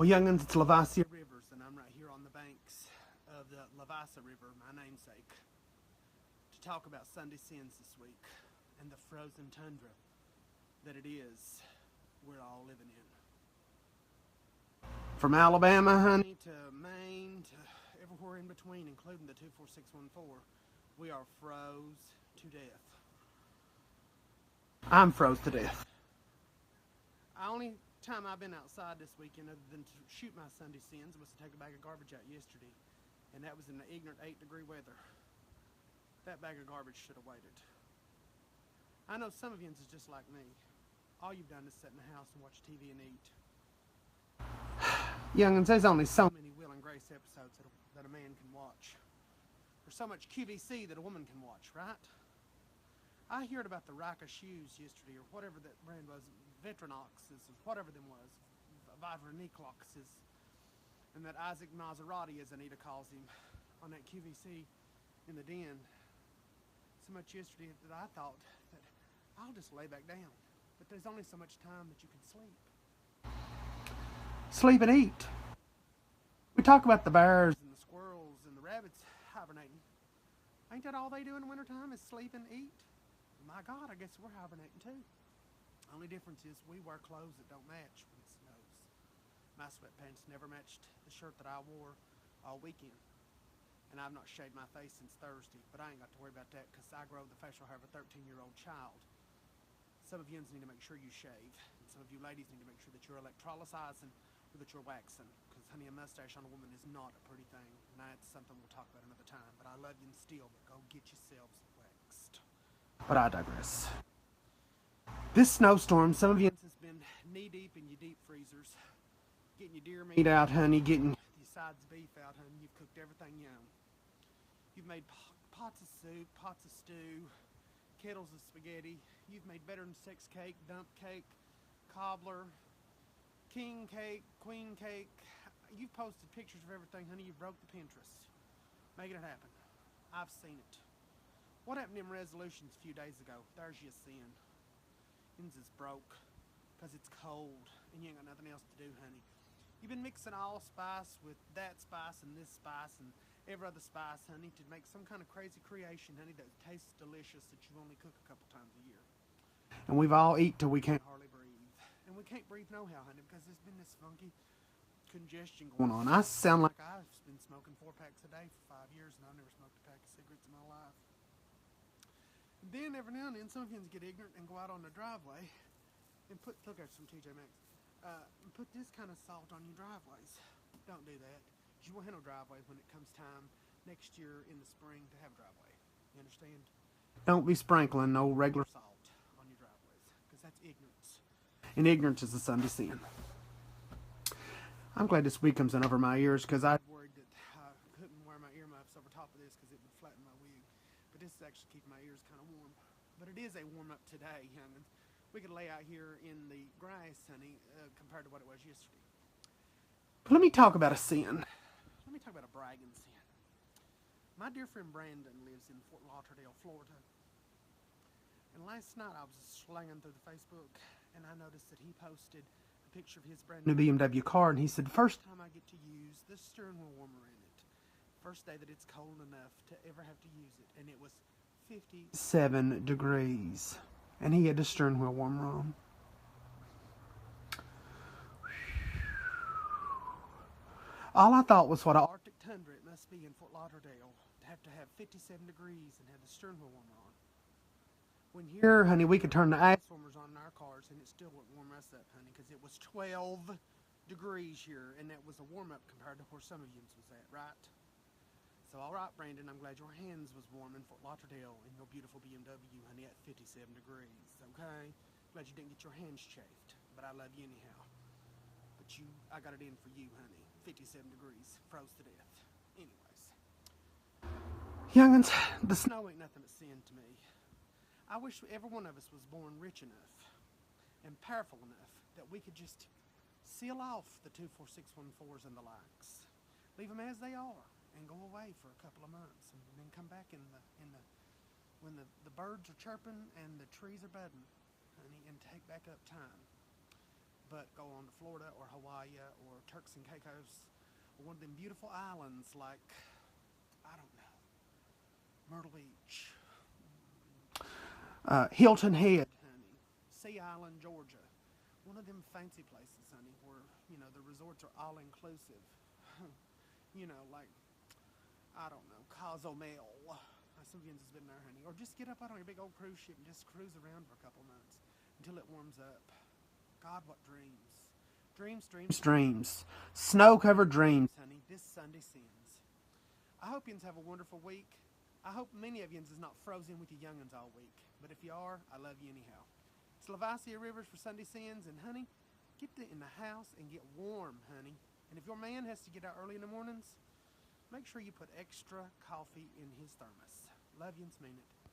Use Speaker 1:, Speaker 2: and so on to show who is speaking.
Speaker 1: Well, young'uns, it's Lae'Visia Rivers, and I'm right here on the banks of the Lae'Visia River, my namesake, to talk about Sunday sins this week and the frozen tundra that it is we're all living in. From Alabama, honey, to Maine, to everywhere in between, including the 24614, we are froze to death. I'm froze to death. The only time I've been outside this weekend other than to shoot my Sunday sins was to take a bag of garbage out yesterday, and that was in the ignorant 8-degree weather. That bag of garbage should have waited. I know some of you is just like me. All you've done is sit in the house and watch TV and eat. Young'uns, there's only so many Will and Grace episodes that a man can watch. There's so much QVC that a woman can watch, right? I heard about the Rika shoes yesterday, or whatever that brand was, Vetronoxes, or whatever them was, Vivernicloxes, and that Isaac Maserati, as Anita calls him, on that QVC in the den. So much yesterday that I thought that I'll just lay back down. But there's only so much time that you can sleep. Sleep and eat. We talk about the bears and the squirrels and the rabbits hibernating. Ain't that all they do in the wintertime is sleep and eat? My God, I guess we're hibernating too. Only difference is we wear clothes that don't match when it snows. My sweatpants never matched the shirt that I wore all weekend. And I've not shaved my face since Thursday, but I ain't got to worry about that because I grow the facial hair of a 13-year-old child. Some of you need to make sure you shave, and some of you ladies need to make sure that you're electrolyzing or that you're waxing, because honey, a mustache on a woman is not a pretty thing, and that's something we'll talk about another time. But I love you still, but go get yourselves waxed. But I digress. This snowstorm, some of you has been knee-deep in your deep freezers, getting your deer meat out, honey, getting your sides of beef out, honey. You've cooked everything you own. You've made pots of soup, pots of stew, kettles of spaghetti. You've made better than sex cake, dump cake, cobbler, king cake, queen cake. You've posted pictures of everything, honey. You broke the Pinterest. Making it happen. I've seen it. What happened in resolutions a few days ago? There's your sin. Yours is broke because it's cold and you ain't got nothing else to do, honey. You've been mixing allspice with that spice and this spice and every other spice, honey, to make some kind of crazy creation, honey, that tastes delicious that you only cook a couple times a year. And we've all eat till we can't hardly breathe. And we can't breathe no how, honey, because there's been this funky congestion going on. I sound like I've been smoking 4 packs a day for 5 years, and I've never smoked a pack of cigarettes in my life. And then every now and then, some of you get ignorant and go out on the driveway and look at some TJ Maxx, and put this kind of salt on your driveways. Don't do that. You won't have no driveway when it comes time next year in the spring to have a driveway. You understand? Don't be sprinkling no regular salt on your driveways, because that's ignorance. And ignorance is a Sunday sin. I'm glad this week comes in over my ears, because I'd worried that I couldn't wear my earmuffs over top of this because it would flatten my wig. But this is actually keeping my ears kind of warm. But it is a warm-up today, young'uns. We could lay out here in the grass, honey, compared to what it was yesterday. But let me talk about a sin. Let me talk about a bragging sin. My dear friend Brandon lives in Fort Lauderdale, Florida. And last night I was slanging through the Facebook, and I noticed that he posted a picture of his brand new BMW car, and he said, first time I get to use the steering wheel warmer in it. First day that it's cold enough to ever have to use it. And it was 57 degrees. And he had the steering wheel warmer on. All I thought was what an Arctic tundra it must be in Fort Lauderdale to have 57 degrees and have the steering wheel warmer on. When here, honey, we could turn the ice warmers on in our cars and it still wouldn't warm us up, honey, because it was 12 degrees here, and that was a warm-up compared to where some of you was at, right? So, all right, Brandon, I'm glad your hands was warm in Fort Lauderdale in your beautiful BMW, honey, at 57 degrees, okay? Glad you didn't get your hands chafed, but I love you anyhow. But I got it in for you, honey. 57 degrees, froze to death. Anyways. Young'uns, the snow ain't nothing but sin to me. I wish every one of us was born rich enough and powerful enough that we could just seal off the 24614s and the likes. Leave them as they are and go away for a couple of months and then come back when the birds are chirping and the trees are budding, honey, and take back up time. but go on to Florida or Hawaii or Turks and Caicos or one of them beautiful islands like, I don't know, Myrtle Beach, Hilton Head, honey, Sea Island, Georgia. One of them fancy places, honey, where, the resorts are all inclusive. Like, I don't know, Cozumel. Some of you has been there, honey. Or just get up out on your big old cruise ship and just cruise around for a couple months until it warms up. God, what dreams. Dreams, dreams, dreams. Snow-covered dreams, honey. This Sunday sins. I hope yous have a wonderful week. I hope many of yous is not frozen with your young'uns all week. But if you are, I love you anyhow. It's Lae'Visia Rivers for Sunday Sins. And, honey, get in the house and get warm, honey. And if your man has to get out early in the mornings, make sure you put extra coffee in his thermos. Love you and mean it.